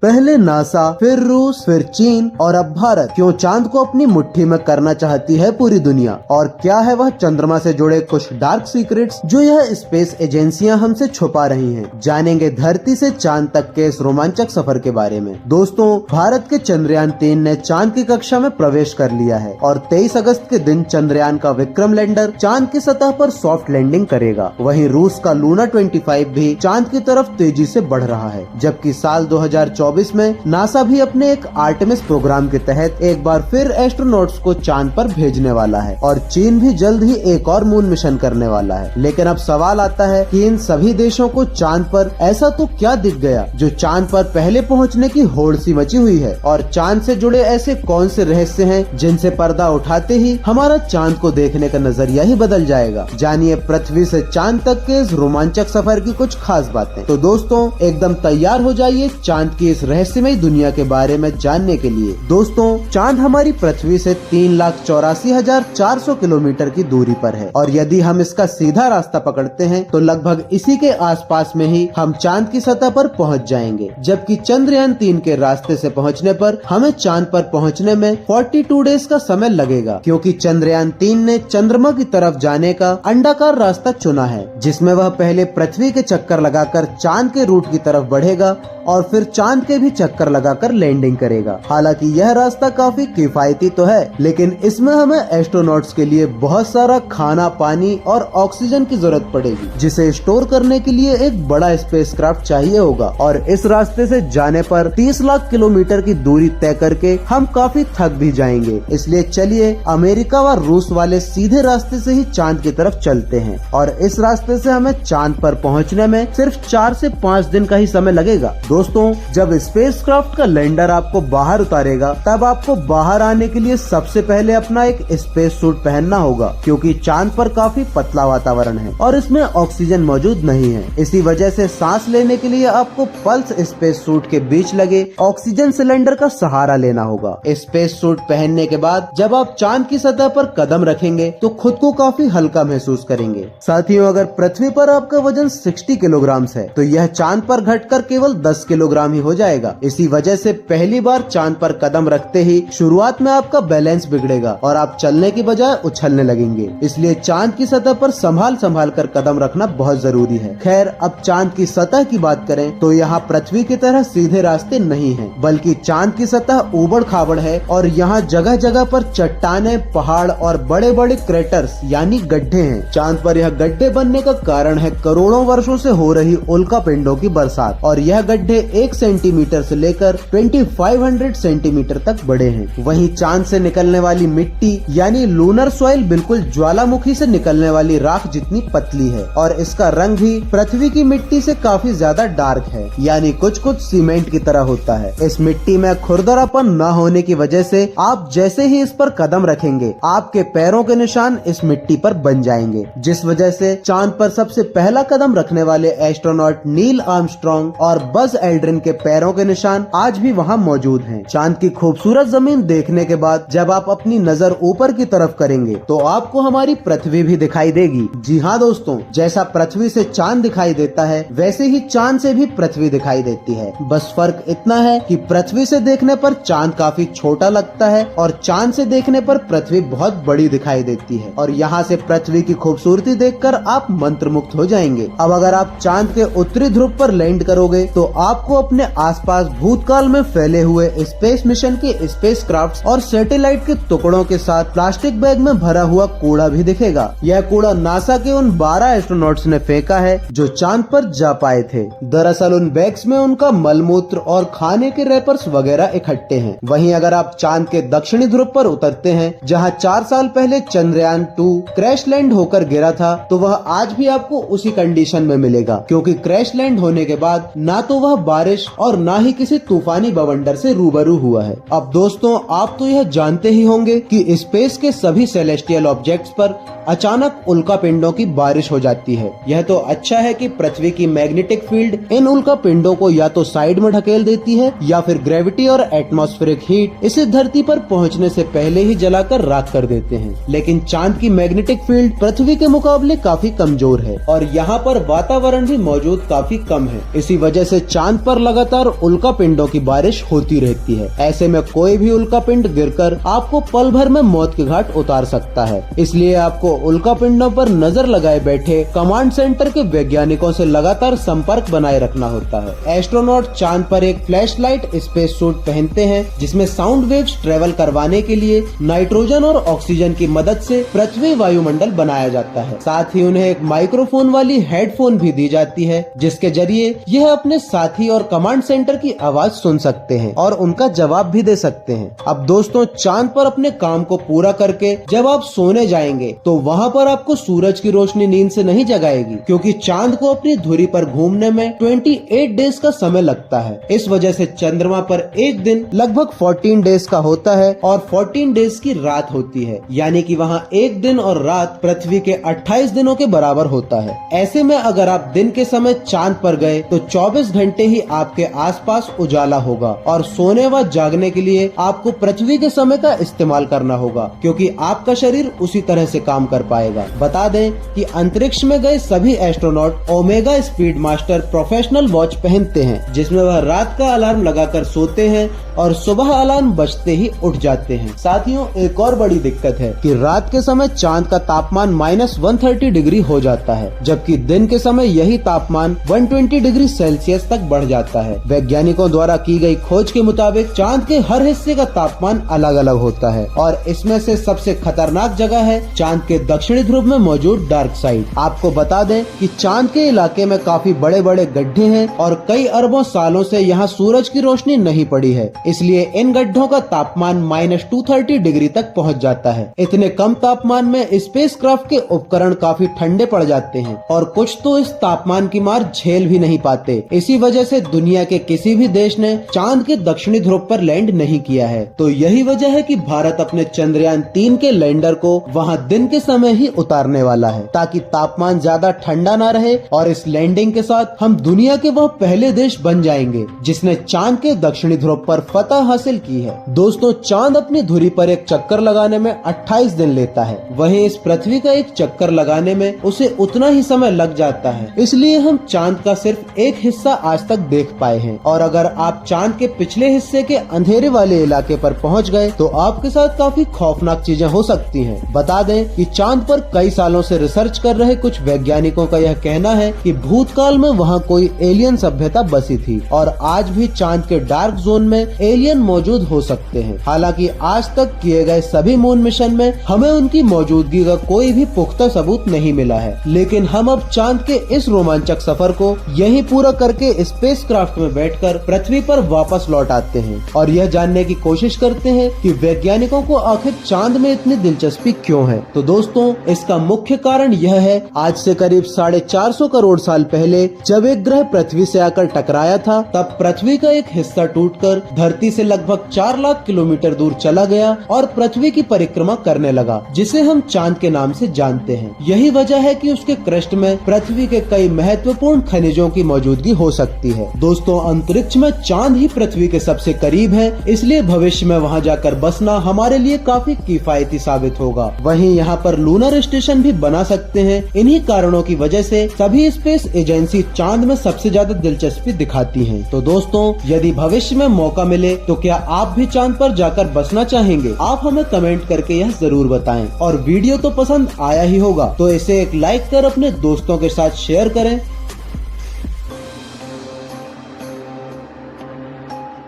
पहले नासा, फिर रूस, फिर चीन और अब भारत क्यों चांद को अपनी मुट्ठी में करना चाहती है पूरी दुनिया। और क्या है वह चंद्रमा से जुड़े कुछ डार्क सीक्रेट्स जो यह स्पेस एजेंसियां हमसे छुपा रही हैं। जानेंगे धरती से चांद तक के इस रोमांचक सफर के बारे में। दोस्तों, भारत के चंद्रयान 3 ने चांद की कक्षा में प्रवेश कर लिया है और 23 अगस्त के दिन चंद्रयान का विक्रम लैंडर चांद की सतह पर सॉफ्ट लैंडिंग करेगा। वहीं रूस का लूना 25 भी चांद की तरफ तेजी से बढ़ रहा है, जबकि साल 2024 में नासा भी अपने एक आर्टेमिस प्रोग्राम के तहत एक बार फिर एस्ट्रोनॉट्स को चांद पर भेजने वाला है और चीन भी जल्द ही एक और मून मिशन करने वाला है। लेकिन अब सवाल आता है कि इन सभी देशों को चांद पर ऐसा तो क्या दिख गया जो चांद पर पहले पहुंचने की होड़ सी मची हुई है, और चांद से जुड़े ऐसे कौन से रहस्य हैं जिनसे पर्दा उठाते ही हमारा चांद को देखने का नजरिया ही बदल जाएगा। जानिए पृथ्वी से चांद तक के इस रोमांचक सफर की कुछ खास बातें। तो दोस्तों, एकदम तैयार हो जाइए चांद की इस रहस्यमय दुनिया के बारे में जानने के लिए। दोस्तों, चांद हमारी पृथ्वी से 3,84,400 किलोमीटर की दूरी पर है, और यदि हम इसका सीधा रास्ता पकड़ते हैं तो लगभग इसी के आसपास में ही हम चांद की सतह पर पहुंच जाएंगे। जबकि चंद्रयान 3 के रास्ते से पहुंचने पर हमें चांद पर पहुंचने में 42 डेज का समय लगेगा, क्योंकि चंद्रयान 3 ने चंद्रमा की तरफ जाने का अंडाकार रास्ता चुना है, जिसमें वह पहले पृथ्वी के चक्कर लगाकर चांद के रूट की तरफ बढ़ेगा और फिर चांद के भी चक्कर लगाकर लैंडिंग करेगा। हालांकि यह रास्ता काफी किफायती तो है, लेकिन इसमें हमें एस्ट्रोनॉट्स के लिए बहुत सारा खाना, पानी और ऑक्सीजन की जरूरत पड़ेगी, जिसे स्टोर करने के लिए एक बड़ा स्पेसक्राफ्ट चाहिए होगा। और इस रास्ते से जाने पर 30 लाख किलोमीटर की दूरी तय करके हम काफी थक भी जाएंगे। इसलिए चलिए अमेरिका व रूस वाले सीधे रास्ते से ही चांद की तरफ चलते हैं, और इस रास्ते से हमें चांद पर पहुँचने में सिर्फ 4 से 5 दिन का ही समय लगेगा। दोस्तों, जब स्पेसक्राफ्ट का लैंडर आपको बाहर उतारेगा तब आपको बाहर आने के लिए सबसे पहले अपना एक स्पेस सूट पहनना होगा, क्योंकि चांद पर काफी पतला वातावरण है और इसमें ऑक्सीजन मौजूद नहीं है। इसी वजह से सांस लेने के लिए आपको पल्स स्पेस सूट के बीच लगे ऑक्सीजन सिलेंडर का सहारा लेना होगा। स्पेस सूट पहनने के बाद जब आप चांद की सतह पर कदम रखेंगे तो खुद को काफी हल्का महसूस करेंगे। साथियों, अगर पृथ्वी पर आपका वजन 60 किलोग्राम है तो यह चांद पर घटकर केवल 10 किलोग्राम ही हो जाएगा। इसी वजह से पहली बार चांद पर कदम रखते ही शुरुआत में आपका बैलेंस बिगड़ेगा और आप चलने की बजाय उछलने लगेंगे। इसलिए चांद की सतह पर संभाल कर कदम रखना बहुत जरूरी है। खैर, अब चांद की सतह की बात करें तो यहाँ पृथ्वी की तरह सीधे रास्ते नहीं है, बल्कि चांद की सतह ऊबड़ खाबड़ है और यहाँ जगह जगह पर चट्टाने, पहाड़ और बड़े बड़े क्रेटर्स यानी गड्ढे हैं। चांद पर यह गड्ढे बनने का कारण है करोड़ों वर्षों से हो रही उल्का पिंडों की बरसात, और यह गड्ढे 1 सेंटीमीटर से लेकर 2500 सेंटीमीटर तक बड़े हैं। वहीं चांद से निकलने वाली मिट्टी यानी लूनर सॉइल बिल्कुल ज्वालामुखी से निकलने वाली राख जितनी पतली है, और इसका रंग भी पृथ्वी की मिट्टी से काफी ज्यादा डार्क है, यानी कुछ कुछ सीमेंट की तरह होता है। इस मिट्टी में खुरदरापन न होने की वजह से आप जैसे ही इस पर कदम रखेंगे आपके पैरों के निशान इस मिट्टी पर बन जाएंगे, जिस वजह से चांद पर सबसे पहला कदम रखने वाले एस्ट्रोनॉट नील आर्मस्ट्रॉन्ग और बज एल्ड्रिन के पैरों के निशान आज भी वहाँ मौजूद हैं। चांद की खूबसूरत जमीन देखने के बाद जब आप अपनी नजर ऊपर की तरफ करेंगे तो आपको हमारी पृथ्वी भी दिखाई देगी। जी हाँ दोस्तों, जैसा पृथ्वी से चांद दिखाई देता है वैसे ही चांद से भी पृथ्वी दिखाई देती है। बस फर्क इतना है कि पृथ्वी से देखने पर चांद काफी छोटा लगता है और चांद से देखने पर पृथ्वी बहुत बड़ी दिखाई देती है, और यहाँ से पृथ्वी की खूबसूरती देखकर आप मंत्रमुग्ध हो जाएंगे। अब अगर आप चांद के उत्तरी ध्रुव पर लैंड करोगे तो आपको अपने आसपास भूतकाल में फैले हुए स्पेस मिशन के स्पेसक्राफ्ट्स और सैटेलाइट के टुकड़ों के साथ प्लास्टिक बैग में भरा हुआ कूड़ा भी दिखेगा। यह कूड़ा नासा के उन 12 एस्ट्रोनॉट्स ने फेंका है जो चांद पर जा पाए थे। दरअसल उन बैग्स में उनका मलमूत्र और खाने के रैपर्स वगैरह इकट्ठे हैं। वहीं अगर आप चांद के दक्षिणी ध्रुव पर उतरते हैं, जहां 4 साल पहले चंद्रयान 2 क्रैश लैंड होकर गिरा था, तो वह आज भी आपको उसी कंडीशन में मिलेगा, क्योंकि क्रैश लैंड होने के बाद ना तो वह बारिश और ना ही किसी तूफानी बवंडर से रूबरू हुआ है। अब दोस्तों, आप तो यह जानते ही होंगे कि स्पेस के सभी सेलेस्टियल ऑब्जेक्ट्स पर अचानक उल्का पिंडों की बारिश हो जाती है। यह तो अच्छा है कि पृथ्वी की मैग्नेटिक फील्ड इन उल्का पिंडों को या तो साइड में ढकेल देती है, या फिर ग्रेविटी और एटमॉस्फेरिक हीट इसे धरती पर पहुंचने से पहले ही जलाकर राख कर देते हैं। लेकिन चांद की मैग्नेटिक फील्ड पृथ्वी के मुकाबले काफी कमजोर है और यहाँ पर वातावरण भी मौजूद काफी कम है। इसी वजह से चांद पर लगातार पर उल्का पिंडों की बारिश होती रहती है। ऐसे में कोई भी उल्का पिंड गिरकर आपको पल भर में मौत के घाट उतार सकता है। इसलिए आपको उल्का पिंडों पर नजर लगाए बैठे कमांड सेंटर के वैज्ञानिकों से लगातार संपर्क बनाए रखना होता है। एस्ट्रोनॉट चांद पर एक फ्लैशलाइट स्पेस सूट पहनते हैं जिसमें साउंड वेव्स ट्रेवल करवाने के लिए नाइट्रोजन और ऑक्सीजन की मदद से पृथ्वी वायुमंडल बनाया जाता है। साथ ही उन्हें एक माइक्रोफोन वाली हेडफोन भी दी जाती है जिसके जरिए यह अपने साथी और कमांड सेंटर की आवाज सुन सकते हैं और उनका जवाब भी दे सकते हैं। अब दोस्तों, चांद पर अपने काम को पूरा करके जब आप सोने जाएंगे तो वहाँ पर आपको सूरज की रोशनी नींद से नहीं जगाएगी, क्योंकि चांद को अपनी धुरी पर घूमने में 28 डेज का समय लगता है। इस वजह से चंद्रमा पर एक दिन लगभग 14 डेज का होता है और 14 डेज की रात होती है, यानी कि वहाँ एक दिन और रात पृथ्वी के 28 दिनों के बराबर होता है। ऐसे में अगर आप दिन के समय चांद पर गए तो 24 घंटे ही आपके आसपास उजाला होगा और सोने व जागने के लिए आपको पृथ्वी के समय का इस्तेमाल करना होगा, क्योंकि आपका शरीर उसी तरह से काम कर पाएगा। बता दें कि अंतरिक्ष में गए सभी astronaut omega speed master professional watch पहनते हैं, जिसमें वह रात का अलार्म लगाकर सोते हैं और सुबह अलार्म बजते ही उठ जाते हैं। साथियों, एक और बड़ी दिक्कत है कि रात के समय चांद का तापमान -130 डिग्री हो जाता है, जबकि दिन के समय यही तापमान 120 डिग्री सेल्सियस तक बढ़ जाता है। वैज्ञानिकों द्वारा की गई खोज के मुताबिक चांद के हर हिस्से का तापमान अलग अलग होता है और इसमें से सबसे खतरनाक जगह है चांद के दक्षिणी ध्रुव में मौजूद डार्क साइड। आपको बता दें कि चांद के इलाके में काफी बड़े बड़े गड्ढे हैं और कई अरबों सालों से यहाँ सूरज की रोशनी नहीं पड़ी है, इसलिए इन गड्ढों का तापमान -230 डिग्री तक पहुँच जाता है। इतने कम तापमान में स्पेसक्राफ्ट के उपकरण काफी ठंडे पड़ जाते हैं और कुछ तो इस तापमान की मार झेल भी नहीं पाते। इसी वजह से दुनिया के किसी भी देश ने चांद के दक्षिणी ध्रुव पर लैंड नहीं किया है। तो यही वजह है कि भारत अपने चंद्रयान 3 के लैंडर को वहां दिन के समय ही उतारने वाला है, ताकि तापमान ज्यादा ठंडा ना रहे और इस लैंडिंग के साथ हम दुनिया के वह पहले देश बन जाएंगे जिसने चांद के दक्षिणी ध्रुव पर फतह हासिल की है। दोस्तों, चांद अपनी धुरी पर एक चक्कर लगाने में 28 दिन लेता है, वहीं इस पृथ्वी का एक चक्कर लगाने में उसे उतना ही समय लग जाता है। इसलिए हम चांद का सिर्फ एक हिस्सा आज तक देख पाए हैं और अगर आप चांद के पिछले हिस्से के अंधेरे वाले इलाके पर पहुंच गए तो आपके साथ काफी खौफनाक चीजें हो सकती हैं। बता दें कि चांद पर कई सालों से रिसर्च कर रहे कुछ वैज्ञानिकों का यह कहना है कि भूतकाल में वहां कोई एलियन सभ्यता बसी थी और आज भी चांद के डार्क जोन में एलियन मौजूद हो सकते हैं। हालांकि आज तक किए गए सभी मून मिशन में हमें उनकी मौजूदगी का कोई भी पुख्ता सबूत नहीं मिला है, लेकिन हम अब चांद के इस रोमांचक सफर को यहीं पूरा करके स्पेसक्राफ्ट में बैठकर पृथ्वी पर वापस लौट आते हैं और यह जानने की कोशिश करते हैं कि वैज्ञानिकों को आखिर चांद में इतनी दिलचस्पी क्यों है। तो दोस्तों, इसका मुख्य कारण यह है, आज से करीब 450 करोड़ साल पहले जब एक ग्रह पृथ्वी से आकर टकराया था, तब पृथ्वी का एक हिस्सा टूटकर धरती से लगभग 4 लाख किलोमीटर दूर चला गया और पृथ्वी की परिक्रमा करने लगा, जिसे हम चांद के नाम से जानते हैं। यही वजह है कि उसके क्रस्ट में पृथ्वी के कई महत्वपूर्ण खनिजों की मौजूदगी हो सकती है। दोस्तों, अंतरिक्ष में चांद ही पृथ्वी के सबसे करीब है, इसलिए भविष्य में वहां जाकर बसना हमारे लिए काफी किफायती साबित होगा। वहीं यहाँ पर लूनर स्टेशन भी बना सकते हैं। इन्हीं कारणों की वजह से सभी स्पेस एजेंसी चांद में सबसे ज्यादा दिलचस्पी दिखाती हैं। तो दोस्तों, यदि भविष्य में मौका मिले तो क्या आप भी चांद पर जाकर बसना चाहेंगे? आप हमें कमेंट करके यह जरूर बताएं। और वीडियो तो पसंद आया ही होगा तो इसे एक लाइक कर अपने दोस्तों के साथ शेयर करें